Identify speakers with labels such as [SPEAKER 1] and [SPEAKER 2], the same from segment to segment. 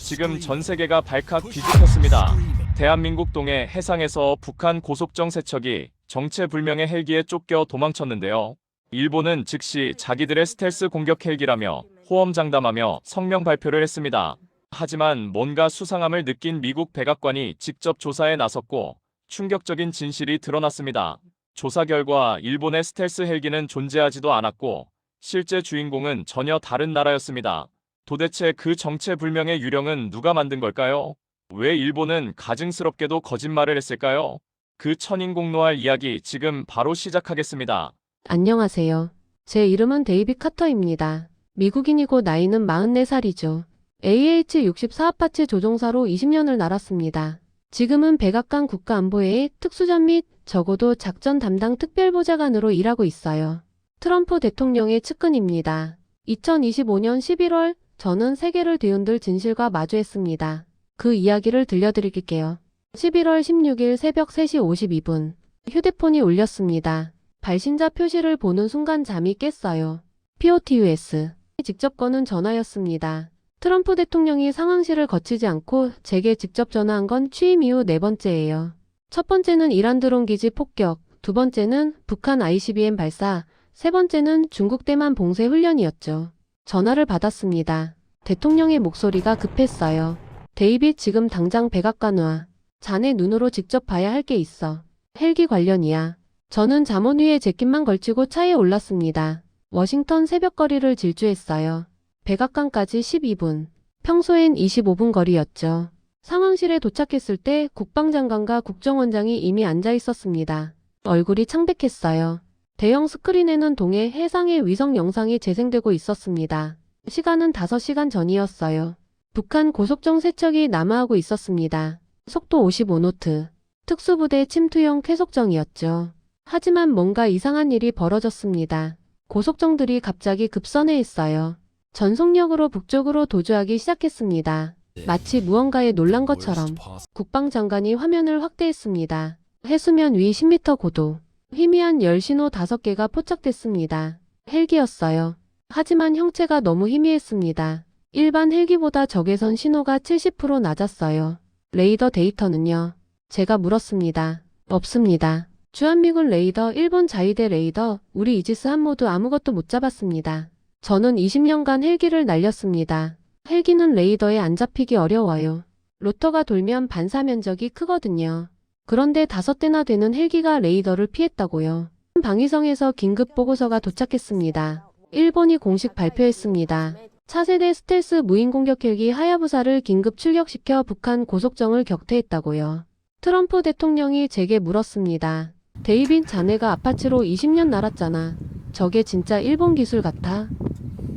[SPEAKER 1] 지금 전 세계가 발칵 뒤집혔습니다. 대한민국 동해 해상에서 북한 고속정 세척이 정체불명의 헬기에 쫓겨 도망쳤는데요. 일본은 즉시 자기들의 스텔스 공격 헬기라며 호언장담하며 성명 발표를 했습니다. 하지만 뭔가 수상함을 느낀 미국 백악관이 직접 조사에 나섰고 충격적인 진실이 드러났습니다. 조사 결과 일본의 스텔스 헬기는 존재하지도 않았고 실제 주인공은 전혀 다른 나라였습니다. 도대체 그 정체불명의 유령은 누가 만든 걸까요? 왜 일본은 가증스럽게도 거짓말을 했을까요? 그 천인공노할 이야기 지금 바로 시작하겠습니다.
[SPEAKER 2] 안녕하세요. 제 이름은 데이빗 카터입니다. 미국인이고 나이는 44살이죠. AH-64 아파치 조종사로 20년을 날았습니다. 지금은 백악관 국가안보회의 특수전 및 적어도 작전 담당 특별보좌관으로 일하고 있어요. 트럼프 대통령의 측근입니다. 2025년 11월 저는 세계를 뒤흔들 진실과 마주했습니다. 그 이야기를 들려드릴게요. 11월 16일 새벽 3시 52분 휴대폰이 울렸습니다. 발신자 표시를 보는 순간 잠이 깼어요. POTUS 직접 거는 전화였습니다. 트럼프 대통령이 상황실을 거치지 않고 제게 직접 전화한 건 취임 이후 네 번째예요. 첫 번째는 이란 드론 기지 폭격, 두 번째는 북한 ICBM 발사, 세 번째는 중국 대만 봉쇄 훈련이었죠. 전화를 받았습니다. 대통령의 목소리가 급했어요. 데이빗 지금 당장 백악관 와. 자네 눈으로 직접 봐야 할 게 있어. 헬기 관련이야. 저는 잠옷 위에 재킷만 걸치고 차에 올랐습니다. 워싱턴 새벽거리를 질주했어요. 백악관까지 12분. 평소엔 25분 거리였죠. 상황실에 도착했을 때 국방장관과 국정원장이 이미 앉아 있었습니다. 얼굴이 창백했어요. 대형 스크린에는 동해 해상의 위성 영상이 재생되고 있었습니다. 시간은 5시간 전이었어요. 북한 고속정 세척이 남하하고 있었습니다. 속도 55노트. 특수부대 침투형 쾌속정이었죠. 하지만 뭔가 이상한 일이 벌어졌습니다. 고속정들이 갑자기 급선회했어요. 전속력으로 북쪽으로 도주하기 시작했습니다. 마치 무언가에 놀란 것처럼 국방장관이 화면을 확대했습니다. 해수면 위 10m 고도. 희미한 열 신호 5개가 포착됐습니다. 헬기였어요. 하지만 형체가 너무 희미했습니다. 일반 헬기보다 적외선 신호가 70% 낮았어요. 레이더 데이터는요? 제가 물었습니다. 없습니다. 주한미군 레이더, 일본 자위대 레이더, 우리 이지스 모두 아무것도 못 잡았습니다. 저는 20년간 헬기를 날렸습니다. 헬기는 레이더에 안 잡히기 어려워요. 로터가 돌면 반사 면적이 크거든요. 그런데 5대나 되는 헬기가 레이더를 피했다고요. 방위성에서 긴급 보고서가 도착했습니다. 일본이 공식 발표했습니다. 차세대 스텔스 무인공격 헬기 하야부사를 긴급 출격시켜 북한 고속정을 격퇴했다고요. 트럼프 대통령이 제게 물었습니다. 데이빗 자네가 아파치로 20년 날았잖아. 저게 진짜 일본 기술 같아?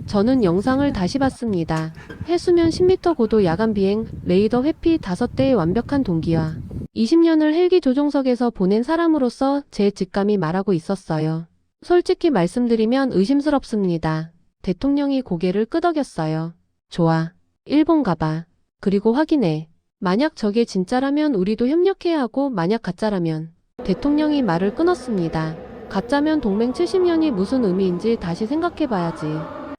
[SPEAKER 2] 저는 영상을 다시 봤습니다. 해수면 10m 고도 야간 비행, 레이더 회피 5대의 완벽한 동기화. 20년을 헬기 조종석에서 보낸 사람으로서 제 직감이 말하고 있었어요. 솔직히 말씀드리면 의심스럽습니다. 대통령이 고개를 끄덕였어요. 좋아. 일본 가봐. 그리고 확인해. 만약 저게 진짜라면 우리도 협력해야 하고 만약 가짜라면. 대통령이 말을 끊었습니다. 가짜면 동맹 70년이 무슨 의미인지 다시 생각해봐야지.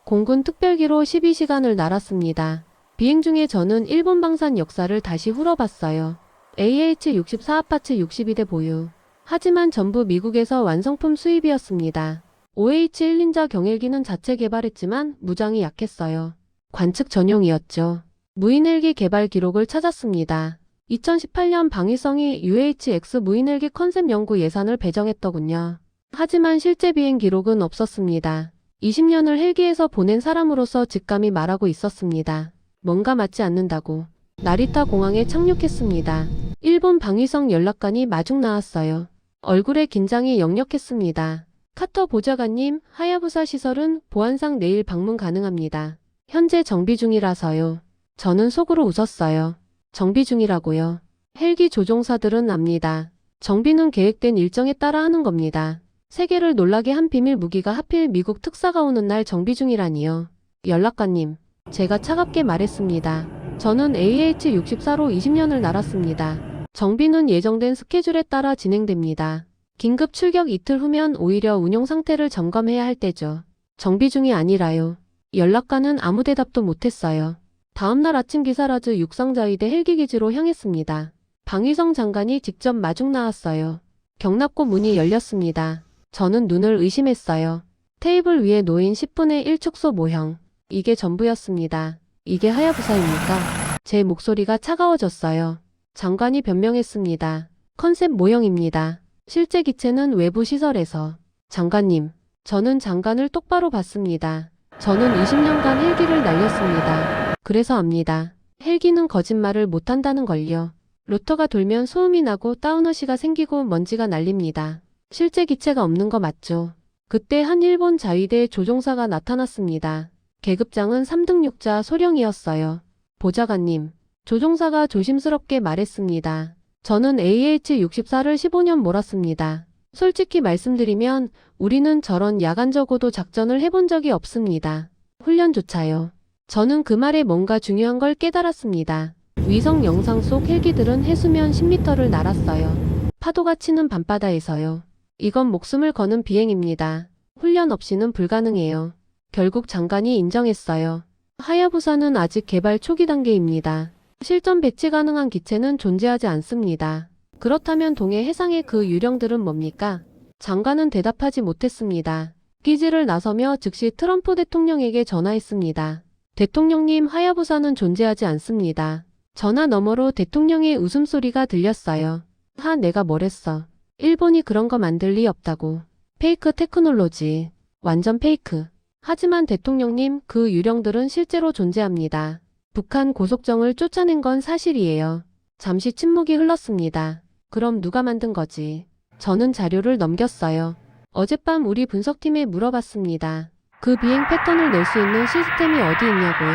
[SPEAKER 2] 공군 특별기로 12시간을 날았습니다. 비행 중에 저는 일본 방산 역사를 다시 훑어봤어요. AH-64 아파치 62대 보유. 하지만 전부 미국에서 완성품 수입이었습니다. OH-1닌자 경헬기는 자체 개발했지만 무장이 약했어요. 관측 전용이었죠. 무인헬기 개발 기록을 찾았습니다. 2018년 방위성이 UHX 무인헬기 컨셉 연구 예산을 배정했더군요. 하지만 실제 비행 기록은 없었습니다. 20년을 헬기에서 보낸 사람으로서 직감이 말하고 있었습니다. 뭔가 맞지 않는다고. 나리타 공항에 착륙했습니다. 일본 방위성 연락관이 마중 나왔어요. 얼굴에 긴장이 역력했습니다. 카터 보좌관님, 하야부사 시설은 보안상 내일 방문 가능합니다. 현재 정비 중이라서요. 저는 속으로 웃었어요. 정비 중이라고요. 헬기 조종사들은 압니다. 정비는 계획된 일정에 따라 하는 겁니다. 세계를 놀라게 한 비밀 무기가 하필 미국 특사가 오는 날 정비 중이라니요. 연락관님, 제가 차갑게 말했습니다. 저는 AH-64로 20년을 날았습니다. 정비는 예정된 스케줄에 따라 진행됩니다. 긴급 출격 이틀 후면 오히려 운용 상태를 점검해야 할 때죠. 정비 중이 아니라요. 연락관은 아무 대답도 못했어요. 다음날 아침 기사라즈 육상자위대 헬기기지로 향했습니다. 방위성 장관이 직접 마중 나왔어요. 경납고 문이 열렸습니다. 저는 눈을 의심했어요. 테이블 위에 놓인 10분의 1 축소 모형. 이게 전부였습니다. 이게 하야부사입니까? 제 목소리가 차가워졌어요. 장관이 변명했습니다. 컨셉 모형입니다. 실제 기체는 외부 시설에서. 장관님, 저는 장관을 똑바로 봤습니다. 저는 20년간 헬기를 날렸습니다. 그래서 압니다. 헬기는 거짓말을 못한다는 걸요. 로터가 돌면 소음이 나고 다운워시가 생기고 먼지가 날립니다. 실제 기체가 없는 거 맞죠? 그때 한 일본 자위대 조종사가 나타났습니다. 계급장은 3등육자 소령이었어요. 보좌관님, 조종사가 조심스럽게 말했습니다. 저는 AH-64를 15년 몰았습니다. 솔직히 말씀드리면 우리는 저런 야간적고도 작전을 해본 적이 없습니다. 훈련조차요. 저는 그 말에 뭔가 중요한 걸 깨달았습니다. 위성 영상 속 헬기들은 해수면 10m를 날았어요. 파도가 치는 밤바다에서요. 이건 목숨을 거는 비행입니다. 훈련 없이는 불가능해요. 결국 장관이 인정했어요. 하야부사는 아직 개발 초기 단계입니다. 실전 배치 가능한 기체는 존재하지 않습니다. 그렇다면 동해 해상의 그 유령들은 뭡니까? 장관은 대답하지 못했습니다. 기지를 나서며 즉시 트럼프 대통령에게 전화했습니다. 대통령님, 하야부사는 존재하지 않습니다. 전화 너머로 대통령의 웃음소리가 들렸어요. 내가 뭐랬어. 일본이 그런 거 만들 리 없다고. 페이크 테크놀로지. 완전 페이크. 하지만 대통령님, 그 유령들은 실제로 존재합니다. 북한 고속정을 쫓아낸 건 사실이에요. 잠시 침묵이 흘렀습니다. 그럼 누가 만든 거지? 저는 자료를 넘겼어요. 어젯밤 우리 분석팀에 물어봤습니다. 그 비행 패턴을 낼 수 있는 시스템이 어디 있냐고요.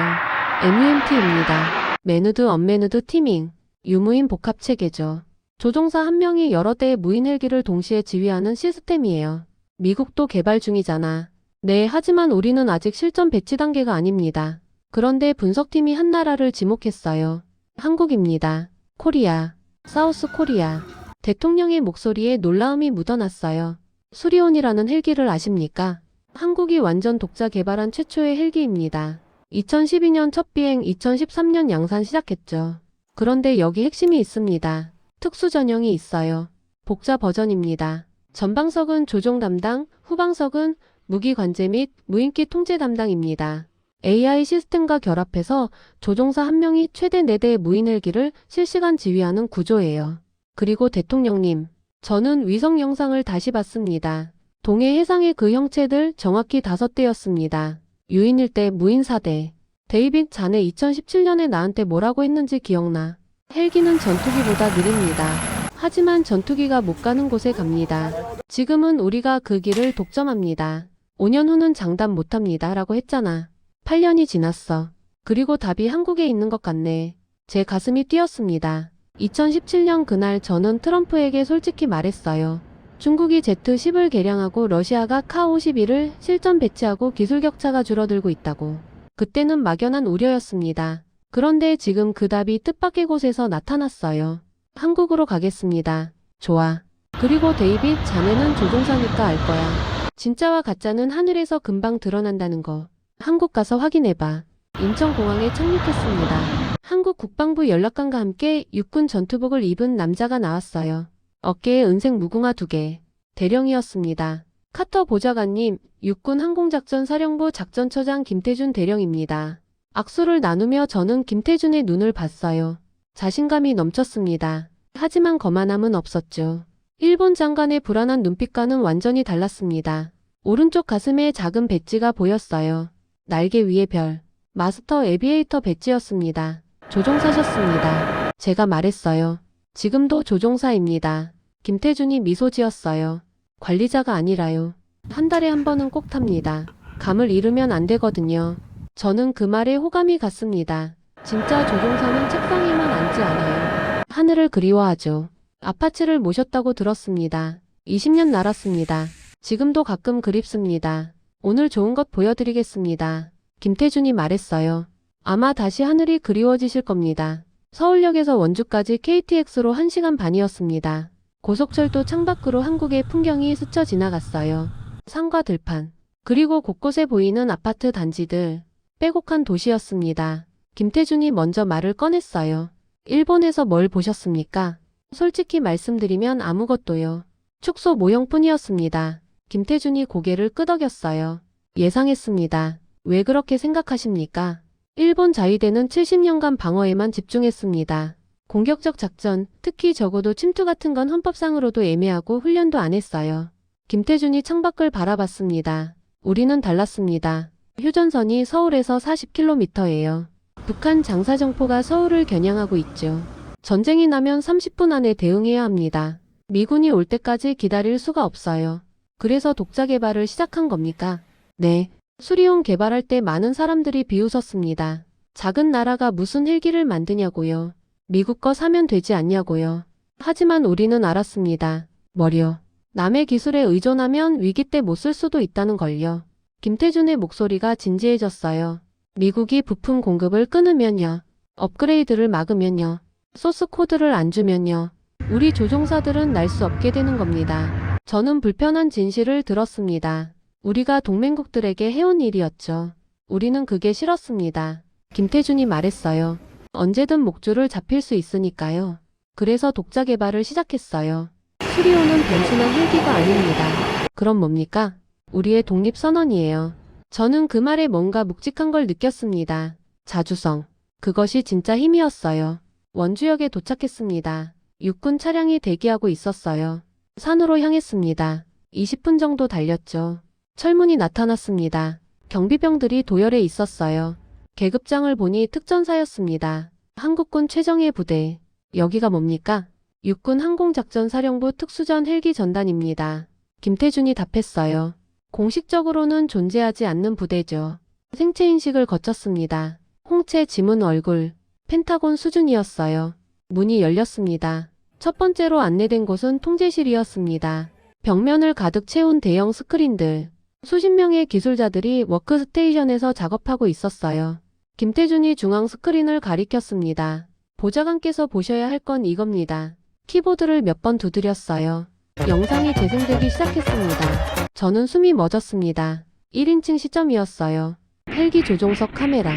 [SPEAKER 2] MUMT입니다. 매누드 언매누드 티밍. 유무인 복합체계죠. 조종사 한 명이 여러 대의 무인 헬기를 동시에 지휘하는 시스템이에요. 미국도 개발 중이잖아. 네, 하지만 우리는 아직 실전 배치 단계가 아닙니다. 그런데 분석팀이 한 나라를 지목했어요. 한국입니다. 코리아. 사우스 코리아. 대통령의 목소리에 놀라움이 묻어났어요. 수리온이라는 헬기를 아십니까? 한국이 완전 독자 개발한 최초의 헬기입니다. 2012년 첫 비행, 2013년 양산 시작했죠. 그런데 여기 핵심이 있습니다. 특수 전형이 있어요. 복자 버전입니다. 전방석은 조종 담당, 후방석은 무기 관제 및 무인기 통제 담당입니다. AI 시스템과 결합해서 조종사 한 명이 최대 4대의 무인 헬기를 실시간 지휘하는 구조예요. 그리고 대통령님, 저는 위성 영상을 다시 봤습니다. 동해 해상의 그 형체들 정확히 5대였습니다. 유인 1대, 무인 4대. 데이빗, 자네 2017년에 나한테 뭐라고 했는지 기억나? 헬기는 전투기보다 느립니다. 하지만 전투기가 못 가는 곳에 갑니다. 지금은 우리가 그 길을 독점합니다. 5년 후는 장담 못합니다. 라고 했잖아. 8년이 지났어. 그리고 답이 한국에 있는 것 같네. 제 가슴이 뛰었습니다. 2017년 그날 저는 트럼프에게 솔직히 말했어요. 중국이 Z-10을 개량하고 러시아가 카-51을 실전 배치하고 기술 격차가 줄어들고 있다고. 그때는 막연한 우려였습니다. 그런데 지금 그 답이 뜻밖의 곳에서 나타났어요. 한국으로 가겠습니다. 좋아. 그리고 데이빗, 자네는 조종사니까 알 거야. 진짜와 가짜는 하늘에서 금방 드러난다는 거. 한국 가서 확인해봐. 인천공항에 착륙했습니다. 한국 국방부 연락관과 함께 육군 전투복을 입은 남자가 나왔어요. 어깨에 은색 무궁화 2개. 대령이었습니다. 카터 보좌관님, 육군 항공작전 사령부 작전처장 김태준 대령입니다. 악수를 나누며 저는 김태준의 눈을 봤어요. 자신감이 넘쳤습니다. 하지만 거만함은 없었죠. 일본 장관의 불안한 눈빛과는 완전히 달랐습니다. 오른쪽 가슴에 작은 배지가 보였어요. 날개 위에 별. 마스터 에비에이터 배지였습니다. 조종사셨습니다. 제가 말했어요. 지금도 조종사입니다. 김태준이 미소 지었어요. 관리자가 아니라요. 한 달에 한 번은 꼭 탑니다. 감을 잃으면 안 되거든요. 저는 그 말에 호감이 갔습니다. 진짜 조종사는 책상에만 앉지 않아요. 하늘을 그리워하죠. 아파치를 모셨다고 들었습니다. 20년 날았습니다. 지금도 가끔 그립습니다. 오늘 좋은 것 보여드리겠습니다. 김태준이 말했어요. 아마 다시 하늘이 그리워지실 겁니다. 서울역에서 원주까지 KTX로 1시간 반이었습니다. 고속철도 창밖으로 한국의 풍경이 스쳐 지나갔어요. 산과 들판, 그리고 곳곳에 보이는 아파트 단지들. 빼곡한 도시였습니다. 김태준이 먼저 말을 꺼냈어요. 일본에서 뭘 보셨습니까? 솔직히 말씀드리면 아무것도요. 축소 모형뿐이었습니다. 김태준이 고개를 끄덕였어요. 예상했습니다. 왜 그렇게 생각하십니까? 일본 자위대는 70년간 방어에만 집중했습니다. 공격적 작전, 특히 적어도 침투 같은 건 헌법상으로도 애매하고 훈련도 안 했어요. 김태준이 창밖을 바라봤습니다. 우리는 달랐습니다. 휴전선이 서울에서 40km예요. 북한 장사정포가 서울을 겨냥하고 있죠. 전쟁이 나면 30분 안에 대응해야 합니다. 미군이 올 때까지 기다릴 수가 없어요. 그래서 독자 개발을 시작한 겁니까? 네. 수리온 개발할 때 많은 사람들이 비웃었습니다. 작은 나라가 무슨 헬기를 만드냐고요. 미국 거 사면 되지 않냐고요. 하지만 우리는 알았습니다. 뭐려. 남의 기술에 의존하면 위기 때 못 쓸 수도 있다는 걸요. 김태준의 목소리가 진지해졌어요. 미국이 부품 공급을 끊으면요. 업그레이드를 막으면요. 소스 코드를 안 주면요. 우리 조종사들은 날 수 없게 되는 겁니다. 저는 불편한 진실을 들었습니다. 우리가 동맹국들에게 해온 일이었죠. 우리는 그게 싫었습니다. 김태준이 말했어요. 언제든 목줄을 잡힐 수 있으니까요. 그래서 독자 개발을 시작했어요. 수리오는 단순한 헬기가 아닙니다. 그럼 뭡니까? 우리의 독립선언이에요. 저는 그 말에 뭔가 묵직한 걸 느꼈습니다. 자주성. 그것이 진짜 힘이었어요. 원주역에 도착했습니다. 육군 차량이 대기하고 있었어요. 산으로 향했습니다. 20분 정도 달렸죠. 철문이 나타났습니다. 경비병들이 도열해 있었어요. 계급장을 보니 특전사였습니다. 한국군 최정예 부대. 여기가 뭡니까? 육군 항공작전사령부 특수전 헬기 전단입니다. 김태준이 답했어요. 공식적으로는 존재하지 않는 부대죠. 생체인식을 거쳤습니다. 홍채 지문 얼굴. 펜타곤 수준이었어요. 문이 열렸습니다. 첫 번째로 안내된 곳은 통제실이었습니다. 벽면을 가득 채운 대형 스크린들. 수십 명의 기술자들이 워크스테이션에서 작업하고 있었어요. 김태준이 중앙 스크린을 가리켰습니다. 보좌관께서 보셔야 할 건 이겁니다. 키보드를 몇 번 두드렸어요. 영상이 재생되기 시작했습니다. 저는 숨이 멎었습니다. 1인칭 시점이었어요. 헬기 조종석 카메라.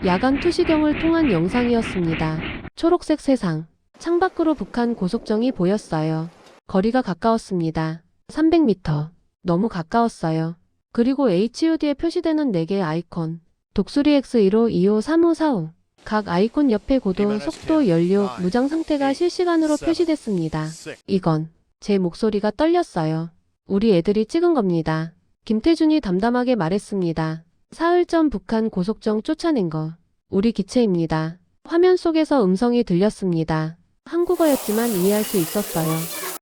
[SPEAKER 2] 야간 투시경을 통한 영상이었습니다. 초록색 세상. 창밖으로 북한 고속정이 보였어요. 거리가 가까웠습니다. 300m. 너무 가까웠어요. 그리고 HUD에 표시되는 4개의 아이콘. 독수리 X15, 25, 35, 45. 각 아이콘 옆에 고도, 속도, 연료, 무장 상태가 실시간으로 표시됐습니다. 이건 제 목소리가 떨렸어요. 우리 애들이 찍은 겁니다. 김태준이 담담하게 말했습니다. 사흘 전 북한 고속정 쫓아낸 거. 우리 기체입니다. 화면 속에서 음성이 들렸습니다. 한국어였지만 이해할 수 있었어요.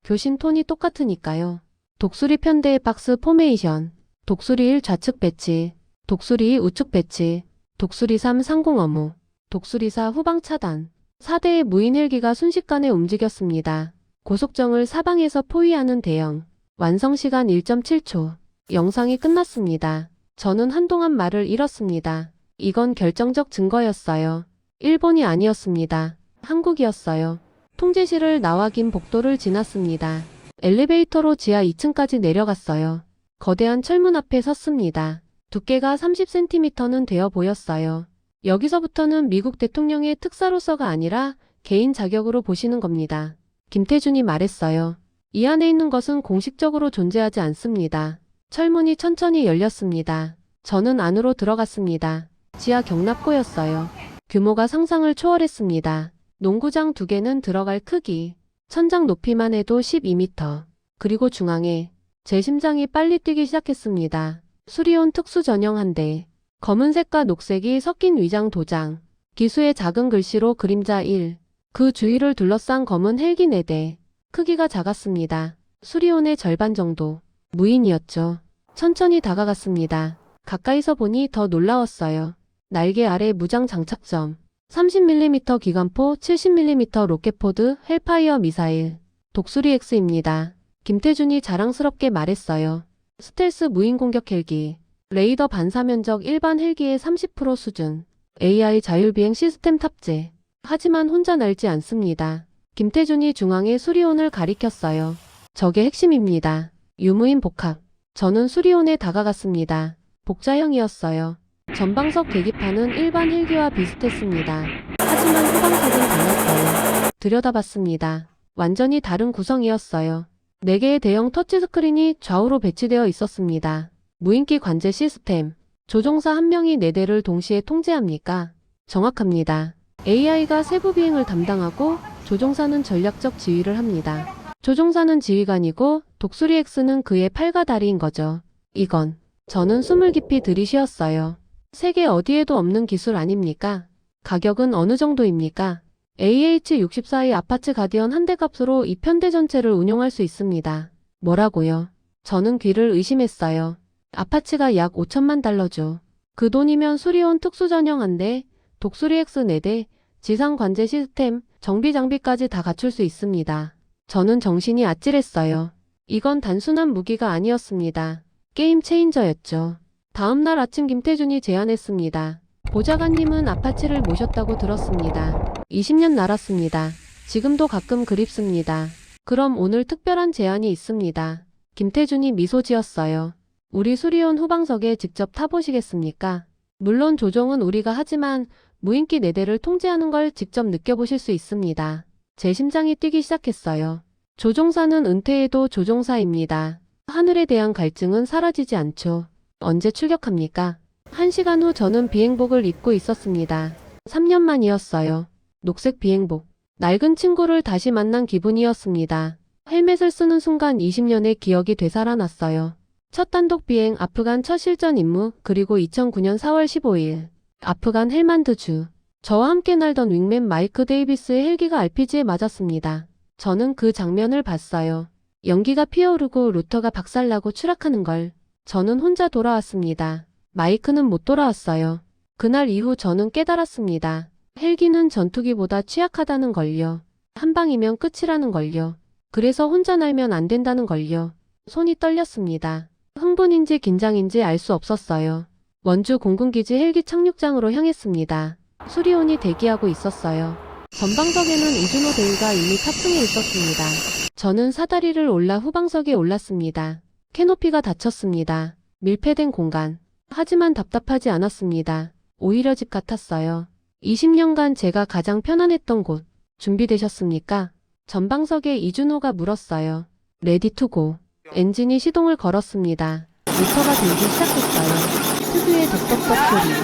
[SPEAKER 2] 교신 톤이 똑같으니까요. 독수리 편대의 박스 포메이션. 독수리 1 좌측 배치. 독수리 2 우측 배치. 독수리 3 상공 업무. 독수리 4 후방 차단. 4대의 무인 헬기가 순식간에 움직였습니다. 고속정을 사방에서 포위하는 대형. 완성시간 1.7초. 영상이 끝났습니다. 저는 한동안 말을 잃었습니다. 이건 결정적 증거였어요. 일본이 아니었습니다. 한국이었어요. 통제실을 나와 긴 복도를 지났습니다. 엘리베이터로 지하 2층까지 내려갔어요. 거대한 철문 앞에 섰습니다. 두께가 30cm는 되어 보였어요. 여기서부터는 미국 대통령의 특사로서가 아니라 개인 자격으로 보시는 겁니다. 김태준이 말했어요. 이 안에 있는 것은 공식적으로 존재하지 않습니다. 철문이 천천히 열렸습니다. 저는 안으로 들어갔습니다. 지하 경납고였어요. 규모가 상상을 초월했습니다. 농구장 2개는 들어갈 크기. 천장 높이만 해도 12m. 그리고 중앙에 제 심장이 빨리 뛰기 시작했습니다. 수리온 특수 전용 한 대. 검은색과 녹색이 섞인 위장 도장. 기수의 작은 글씨로 그림자 1. 그 주위를 둘러싼 검은 헬기 4대. 크기가 작았습니다. 수리온의 절반 정도. 무인이었죠. 천천히 다가갔습니다. 가까이서 보니 더 놀라웠어요. 날개 아래 무장 장착점. 30mm 기관포, 70mm 로켓포드, 헬파이어 미사일. 독수리 X입니다. 김태준이 자랑스럽게 말했어요. 스텔스 무인 공격 헬기. 레이더 반사 면적 일반 헬기의 30% 수준. AI 자율비행 시스템 탑재. 하지만 혼자 날지 않습니다. 김태준이 중앙에 수리온을 가리켰어요. 저게 핵심입니다. 유무인 복합. 저는 수리온에 다가갔습니다. 복자형이었어요. 전방석 계기판은 일반 헬기와 비슷했습니다. 하지만 후방석은 달랐어요. 들여다봤습니다. 완전히 다른 구성이었어요. 4개의 대형 터치스크린이 좌우로 배치되어 있었습니다. 무인기 관제 시스템. 조종사 1명이 4대를 동시에 통제합니까? 정확합니다. AI가 세부 비행을 담당하고 조종사는 전략적 지휘를 합니다. 조종사는 지휘관이고 독수리 X는 그의 팔과 다리인 거죠. 이건 저는 숨을 깊이 들이쉬었어요. 세계 어디에도 없는 기술 아닙니까? 가격은 어느 정도입니까? AH-64의 아파치 가디언 한 대 값으로 이 편대 전체를 운용할 수 있습니다. 뭐라고요? 저는 귀를 의심했어요. 아파치가 약 5천만 달러죠. 그 돈이면 수리온 특수 전용 한 대, 독수리 X 4대, 지상 관제 시스템, 정비 장비까지 다 갖출 수 있습니다. 저는 정신이 아찔했어요. 이건 단순한 무기가 아니었습니다. 게임 체인저였죠. 다음날 아침 김태준이 제안했습니다. 보좌관님은 아파치를 모셨다고 들었습니다. 20년 날았습니다. 지금도 가끔 그립습니다. 그럼 오늘 특별한 제안이 있습니다. 김태준이 미소 지었어요. 우리 수리온 후방석에 직접 타보시겠습니까? 물론 조종은 우리가 하지만 무인기 4대를 통제하는 걸 직접 느껴보실 수 있습니다. 제 심장이 뛰기 시작했어요. 조종사는 은퇴해도 조종사입니다. 하늘에 대한 갈증은 사라지지 않죠. 언제 출격합니까? 1시간 후 저는 비행복을 입고 있었습니다. 3년 만이었어요. 녹색 비행복. 낡은 친구를 다시 만난 기분이었습니다. 헬멧을 쓰는 순간 20년의 기억이 되살아났어요. 첫 단독 비행 아프간 첫 실전 임무 그리고 2009년 4월 15일 아프간 헬만드주. 저와 함께 날던 윙맨 마이크 데이비스의 헬기가 RPG에 맞았습니다. 저는 그 장면을 봤어요. 연기가 피어오르고 루터가 박살나고 추락하는 걸. 저는 혼자 돌아왔습니다. 마이크는 못 돌아왔어요. 그날 이후 저는 깨달았습니다. 헬기는 전투기보다 취약하다는 걸요. 한 방이면 끝이라는 걸요. 그래서 혼자 날면 안 된다는 걸요. 손이 떨렸습니다. 흥분인지 긴장인지 알 수 없었어요. 원주 공군기지 헬기 착륙장으로 향했습니다. 수리온이 대기하고 있었어요. 전방석에는 이준호 대위가 이미 탑승해 있었습니다. 저는 사다리를 올라 후방석에 올랐습니다. 캐노피가 닫혔습니다. 밀폐된 공간. 하지만 답답하지 않았습니다. 오히려 집 같았어요. 20년간 제가 가장 편안했던 곳. 준비되셨습니까? 전방석에 이준호가 물었어요. 레디 투고. 엔진이 시동을 걸었습니다. 모터가 들기 시작했어요. 특유의 덕덕덕 소리.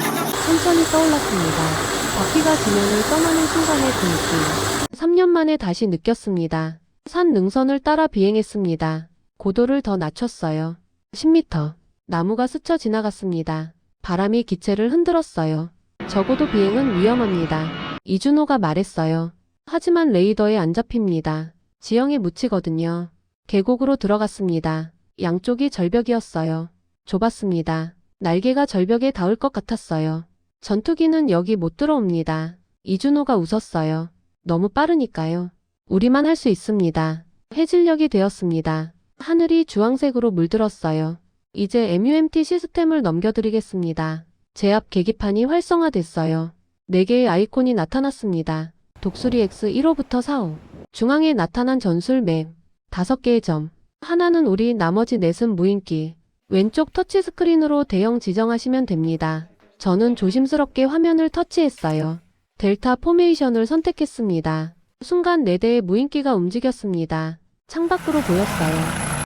[SPEAKER 2] 천천히 떠올랐습니다. 바퀴가 지면을 떠나는 순간의 그 느낌. 3년 만에 다시 느꼈습니다. 산 능선을 따라 비행했습니다. 고도를 더 낮췄어요. 10m. 나무가 스쳐 지나갔습니다. 바람이 기체를 흔들었어요. 적어도 비행은 위험합니다. 이준호가 말했어요. 하지만 레이더에 안 잡힙니다. 지형에 묻히거든요. 계곡으로 들어갔습니다. 양쪽이 절벽이었어요. 좁았습니다. 날개가 절벽에 닿을 것 같았어요. 전투기는 여기 못 들어옵니다. 이준호가 웃었어요. 너무 빠르니까요. 우리만 할 수 있습니다. 해질녘이 되었습니다. 하늘이 주황색으로 물들었어요. 이제 MUMT 시스템을 넘겨드리겠습니다. 제 앞 계기판이 활성화됐어요. 4개의 아이콘이 나타났습니다. 독수리 X 1호부터 4호. 중앙에 나타난 전술 맵. 5개의 점. 하나는 우리, 나머지 넷은 무인기. 왼쪽 터치스크린으로 대형 지정하시면 됩니다. 저는 조심스럽게 화면을 터치했어요. 델타 포메이션을 선택했습니다. 순간 4대의 무인기가 움직였습니다. 창밖으로 보였어요.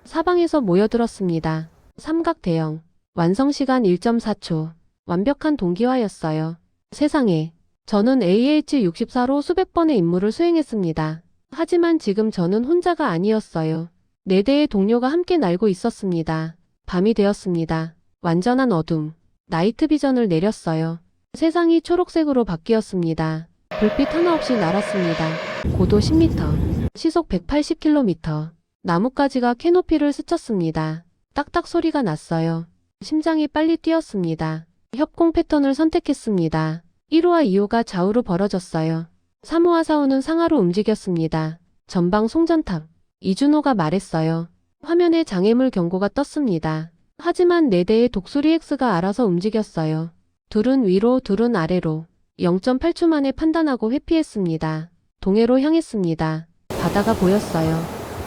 [SPEAKER 2] 사방에서 모여들었습니다. 삼각 대형. 완성시간 1.4초. 완벽한 동기화였어요. 세상에. 저는 AH-64로 수백 번의 임무를 수행했습니다. 하지만 지금 저는 혼자가 아니었어요. 4대의 동료가 함께 날고 있었습니다. 밤이 되었습니다. 완전한 어둠. 나이트 비전을 내렸어요. 세상이 초록색으로 바뀌었습니다. 불빛 하나 없이 날았습니다. 고도 10m. 시속 180km. 나뭇가지가 캐노피를 스쳤습니다. 딱딱 소리가 났어요. 심장이 빨리 뛰었습니다. 협공 패턴을 선택했습니다. 1호와 2호가 좌우로 벌어졌어요. 3호와 4호는 상하로 움직였습니다. 전방 송전탑. 이준호가 말했어요. 화면에 장애물 경고가 떴습니다. 하지만 4대의 독수리 X가 알아서 움직였어요. 둘은 위로, 둘은 아래로. 0.8초 만에 판단하고 회피했습니다. 동해로 향했습니다. 바다가 보였어요.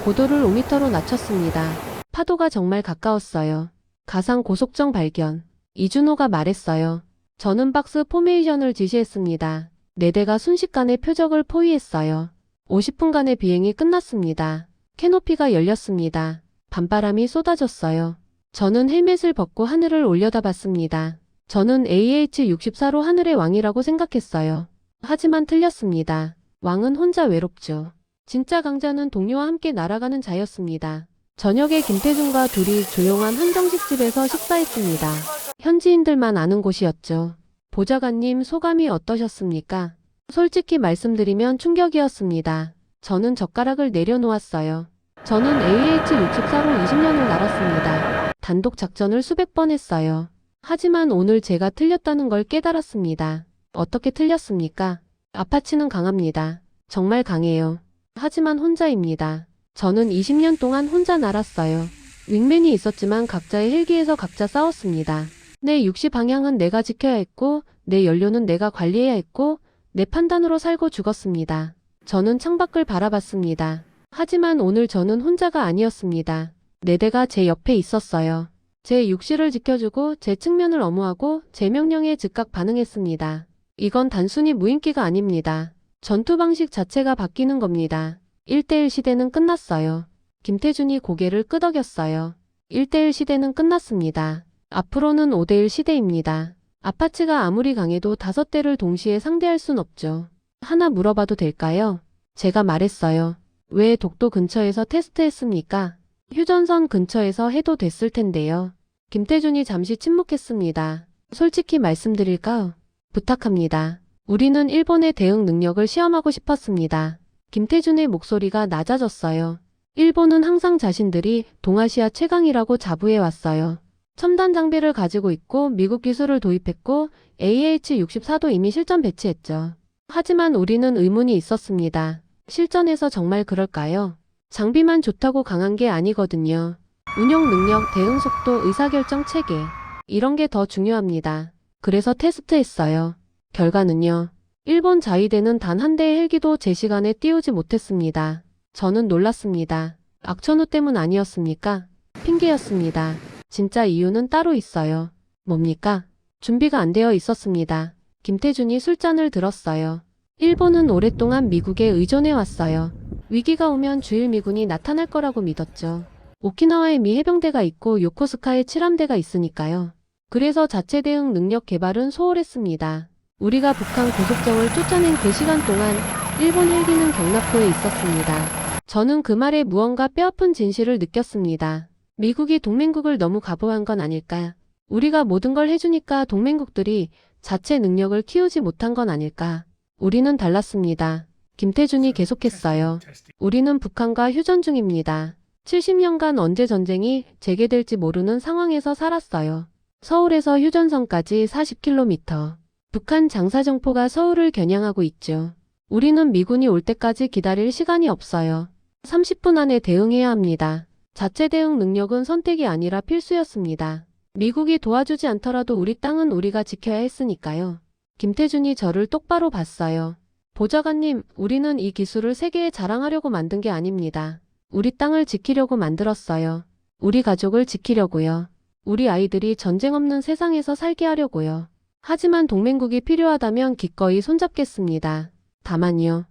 [SPEAKER 2] 고도를 5m로 낮췄습니다. 파도가 정말 가까웠어요. 가상 고속정 발견. 이준호가 말했어요. 저는 박스 포메이션을 지시했습니다. 4대가 순식간에 표적을 포위했어요. 50분간의 비행이 끝났습니다. 캐노피가 열렸습니다. 밤바람이 쏟아졌어요. 저는 헬멧을 벗고 하늘을 올려다봤습니다. 저는 AH-64로 하늘의 왕이라고 생각했어요. 하지만 틀렸습니다. 왕은 혼자 외롭죠. 진짜 강자는 동료와 함께 날아가는 자였습니다. 저녁에 김태준과 둘이 조용한 한정식집에서 식사했습니다. 현지인들만 아는 곳이었죠. 보좌관님 소감이 어떠셨습니까? 솔직히 말씀드리면 충격이었습니다. 저는 젓가락을 내려놓았어요. 저는 AH-64로 20년을 날았습니다. 단독 작전을 수백 번 했어요. 하지만 오늘 제가 틀렸다는 걸 깨달았습니다. 어떻게 틀렸습니까? 아파치는 강합니다. 정말 강해요. 하지만 혼자입니다. 저는 20년 동안 혼자 날았어요. 윙맨이 있었지만 각자의 헬기에서 각자 싸웠습니다. 내 육시 방향은 내가 지켜야 했고, 내 연료는 내가 관리해야 했고, 내 판단으로 살고 죽었습니다. 저는 창밖을 바라봤습니다. 하지만 오늘 저는 혼자가 아니었습니다. 4대가 제 옆에 있었어요. 제 육시를 지켜주고 제 측면을 엄호하고 제 명령에 즉각 반응했습니다. 이건 단순히 무인기가 아닙니다. 전투 방식 자체가 바뀌는 겁니다. 1대1 시대는 끝났어요. 김태준이 고개를 끄덕였어요. 1대1 시대는 끝났습니다. 앞으로는 5대1 시대입니다. 아파치가 아무리 강해도 5대를 동시에 상대할 순 없죠. 하나 물어봐도 될까요? 제가 말했어요. 왜 독도 근처에서 테스트했습니까? 휴전선 근처에서 해도 됐을 텐데요. 김태준이 잠시 침묵했습니다. 솔직히 말씀드릴까요? 부탁합니다. 우리는 일본의 대응 능력을 시험하고 싶었습니다. 김태준의 목소리가 낮아졌어요. 일본은 항상 자신들이 동아시아 최강이라고 자부해왔어요. 첨단 장비를 가지고 있고 미국 기술을 도입했고 AH-64도 이미 실전 배치했죠. 하지만 우리는 의문이 있었습니다. 실전에서 정말 그럴까요? 장비만 좋다고 강한 게 아니거든요. 운용 능력, 대응 속도, 의사결정 체계 이런 게 더 중요합니다. 그래서 테스트했어요. 결과는요. 일본 자위대는 단 한 대의 헬기도 제 시간에 띄우지 못했습니다. 저는 놀랐습니다. 악천후 때문 아니었습니까? 핑계였습니다. 진짜 이유는 따로 있어요. 뭡니까? 준비가 안 되어 있었습니다. 김태준이 술잔을 들었어요. 일본은 오랫동안 미국에 의존해왔어요. 위기가 오면 주일 미군이 나타날 거라고 믿었죠. 오키나와에 미 해병대가 있고 요코스카에 칠함대가 있으니까요. 그래서 자체 대응 능력 개발은 소홀했습니다. 우리가 북한 고속정을 쫓아낸 그 시간 동안 일본 헬기는 경납고에 있었습니다. 저는 그 말에 무언가 뼈아픈 진실을 느꼈습니다. 미국이 동맹국을 너무 가보한 건 아닐까? 우리가 모든 걸 해주니까 동맹국들이 자체 능력을 키우지 못한 건 아닐까? 우리는 달랐습니다. 김태준이 계속했어요. 우리는 북한과 휴전 중입니다. 70년간 언제 전쟁이 재개될지 모르는 상황에서 살았어요. 서울에서 휴전선까지 40km. 북한 장사정포가 서울을 겨냥하고 있죠. 우리는 미군이 올 때까지 기다릴 시간이 없어요. 30분 안에 대응해야 합니다. 자체 대응 능력은 선택이 아니라 필수였습니다. 미국이 도와주지 않더라도 우리 땅은 우리가 지켜야 했으니까요. 김태준이 저를 똑바로 봤어요. 보좌관님, 우리는 이 기술을 세계에 자랑하려고 만든 게 아닙니다. 우리 땅을 지키려고 만들었어요. 우리 가족을 지키려고요. 우리 아이들이 전쟁 없는 세상에서 살게 하려고요. 하지만 동맹국이 필요하다면 기꺼이 손잡겠습니다. 다만요.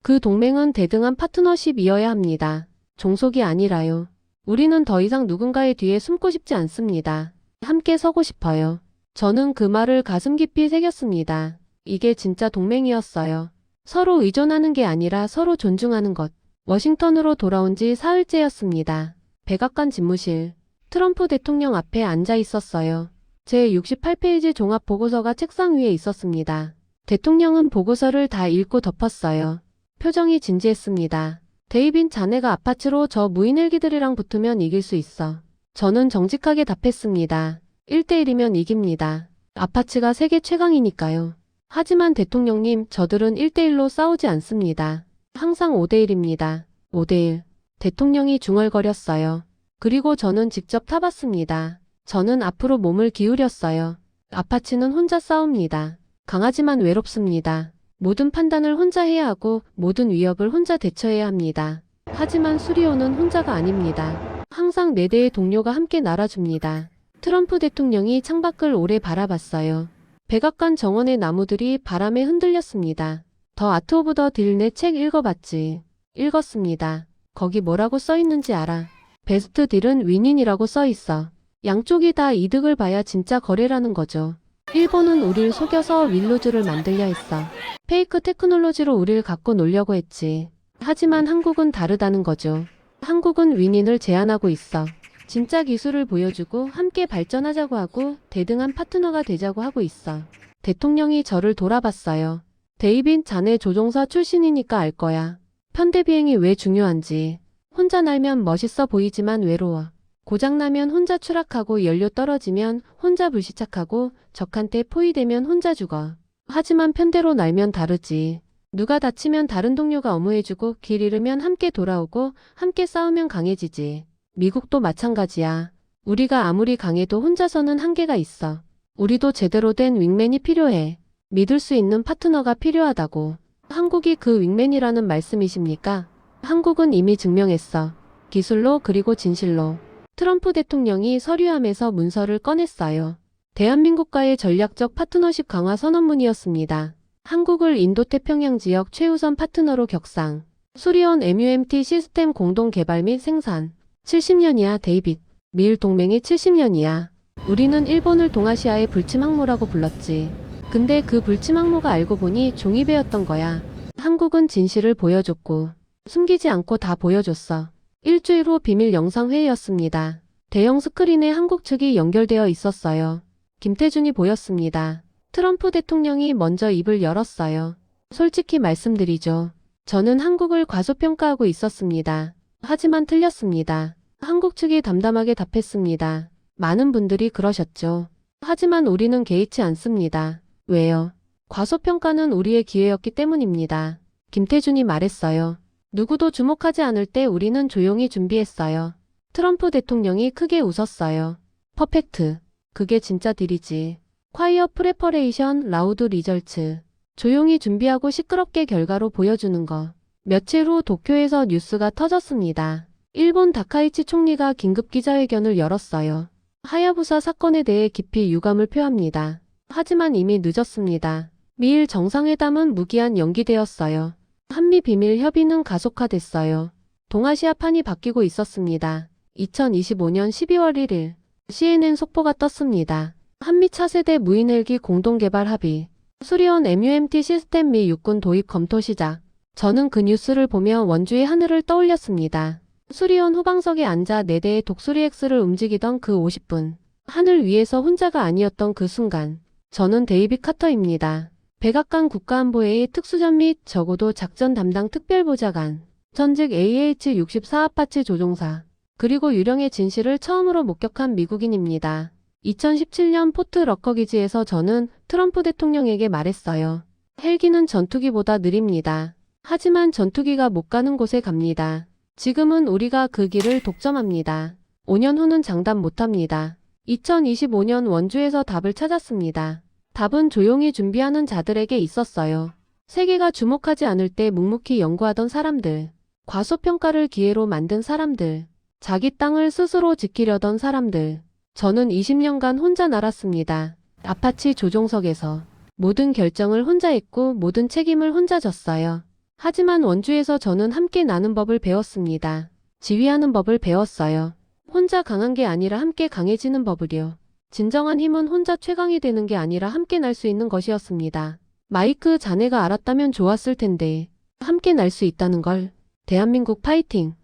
[SPEAKER 2] 그 동맹은 대등한 파트너십이어야 합니다. 종속이 아니라요. 우리는 더 이상 누군가의 뒤에 숨고 싶지 않습니다. 함께 서고 싶어요. 저는 그 말을 가슴 깊이 새겼습니다. 이게 진짜 동맹이었어요. 서로 의존하는 게 아니라 서로 존중하는 것. 워싱턴으로 돌아온 지 사흘째였습니다. 백악관 집무실. 트럼프 대통령 앞에 앉아 있었어요. 제 68페이지 종합 보고서가 책상 위에 있었습니다. 대통령은 보고서를 다 읽고 덮었어요. 표정이 진지했습니다. 데이빈, 자네가 아파치로 저 무인 헬기들이랑 붙으면 이길 수 있어. 저는 정직하게 답했습니다. 1대1이면 이깁니다. 아파치가 세계 최강이니까요. 하지만 대통령님, 저들은 1대1로 싸우지 않습니다. 항상 5대1입니다. 5대1. 대통령이 중얼거렸어요. 그리고 저는 직접 타봤습니다. 저는 앞으로 몸을 기울였어요. 아파치는 혼자 싸웁니다. 강하지만 외롭습니다. 모든 판단을 혼자 해야 하고 모든 위협을 혼자 대처해야 합니다. 하지만 수리오는 혼자가 아닙니다. 항상 4대의 동료가 함께 날아줍니다. 트럼프 대통령이 창밖을 오래 바라봤어요. 백악관 정원의 나무들이 바람에 흔들렸습니다. 더 아트 오브 더 딜 내 책 읽어봤지? 읽었습니다. 거기 뭐라고 써있는지 알아? 베스트 딜은 윈윈이라고 써있어. 양쪽이 다 이득을 봐야 진짜 거래라는 거죠. 일본은 우릴 속여서 윈로즈를 만들려 했어. 페이크 테크놀로지로 우릴 갖고 놀려고 했지. 하지만 한국은 다르다는 거죠. 한국은 윈윈을 제안하고 있어. 진짜 기술을 보여주고 함께 발전하자고 하고 대등한 파트너가 되자고 하고 있어. 대통령이 저를 돌아봤어요. 데이빗 자네 조종사 출신이니까 알 거야. 편대비행이 왜 중요한지. 혼자 날면 멋있어 보이지만 외로워. 고장나면 혼자 추락하고 연료 떨어지면 혼자 불시착하고 적한테 포위되면 혼자 죽어. 하지만 편대로 날면 다르지. 누가 다치면 다른 동료가 어무해주고 길 잃으면 함께 돌아오고 함께 싸우면 강해지지. 미국도 마찬가지야. 우리가 아무리 강해도 혼자서는 한계가 있어. 우리도 제대로 된 윙맨이 필요해. 믿을 수 있는 파트너가 필요하다고. 한국이 그 윙맨이라는 말씀이십니까? 한국은 이미 증명했어. 기술로 그리고 진실로. 트럼프 대통령이 서류함에서 문서를 꺼냈어요. 대한민국과의 전략적 파트너십 강화 선언문이었습니다. 한국을 인도태평양 지역 최우선 파트너로 격상. 수리온 MUMT 시스템 공동 개발 및 생산. 70년이야 데이빗. 미일 동맹이 70년이야. 우리는 일본을 동아시아의 불침 항모라고 불렀지. 근데 그 불침 항모가 알고 보니 종이배였던 거야. 한국은 진실을 보여줬고 숨기지 않고 다 보여줬어. 일주일 후 비밀 영상회의였습니다. 대형 스크린에 한국 측이 연결되어 있었어요. 김태준이 보였습니다. 트럼프 대통령이 먼저 입을 열었어요. 솔직히 말씀드리죠. 저는 한국을 과소평가하고 있었습니다. 하지만 틀렸습니다. 한국 측이 담담하게 답했습니다. 많은 분들이 그러셨죠. 하지만 우리는 개의치 않습니다. 왜요? 과소평가는 우리의 기회였기 때문입니다. 김태준이 말했어요. 누구도 주목하지 않을 때 우리는 조용히 준비했어요. 트럼프 대통령이 크게 웃었어요. 퍼펙트. 그게 진짜 딜이지. 콰이어 프레퍼레이션 라우드 리절츠. 조용히 준비하고 시끄럽게 결과로 보여주는 거. 며칠 후 도쿄에서 뉴스가 터졌습니다. 일본 다카이치 총리가 긴급 기자회견을 열었어요. 하야부사 사건에 대해 깊이 유감을 표합니다. 하지만 이미 늦었습니다. 미일 정상회담은 무기한 연기되었어요. 한미 비밀 협의는 가속화됐어요. 동아시아 판이 바뀌고 있었습니다. 2025년 12월 1일 CNN 속보가 떴습니다. 한미 차세대 무인 헬기 공동 개발 합의. 수리온 MUMT 시스템 미 육군 도입 검토 시작. 저는 그 뉴스를 보며 원주의 하늘을 떠올렸습니다. 수리온 후방석에 앉아 4대의 독수리 X를 움직이던 그 50분. 하늘 위에서 혼자가 아니었던 그 순간. 저는 데이빗 카터입니다. 백악관 국가안보회의 특수전 및 적어도 작전 담당 특별보좌관. 전직 AH-64 아파치 조종사. 그리고 유령의 진실을 처음으로 목격한 미국인입니다. 2017년 포트 러커 기지에서 저는 트럼프 대통령에게 말했어요. 헬기는 전투기보다 느립니다. 하지만 전투기가 못 가는 곳에 갑니다. 지금은 우리가 그 길을 독점합니다. 5년 후는 장담 못합니다. 2025년 원주에서 답을 찾았습니다. 답은 조용히 준비하는 자들에게 있었어요. 세계가 주목하지 않을 때 묵묵히 연구하던 사람들. 과소평가를 기회로 만든 사람들. 자기 땅을 스스로 지키려던 사람들. 저는 20년간 혼자 날았습니다. 아파치 조종석에서. 모든 결정을 혼자 했고 모든 책임을 혼자 졌어요. 하지만 원주에서 저는 함께 나는 법을 배웠습니다. 지휘하는 법을 배웠어요. 혼자 강한 게 아니라 함께 강해지는 법을요. 진정한 힘은 혼자 최강이 되는 게 아니라 함께 날 수 있는 것이었습니다. 마이크 자네가 알았다면 좋았을 텐데. 함께 날 수 있다는 걸. 대한민국 파이팅!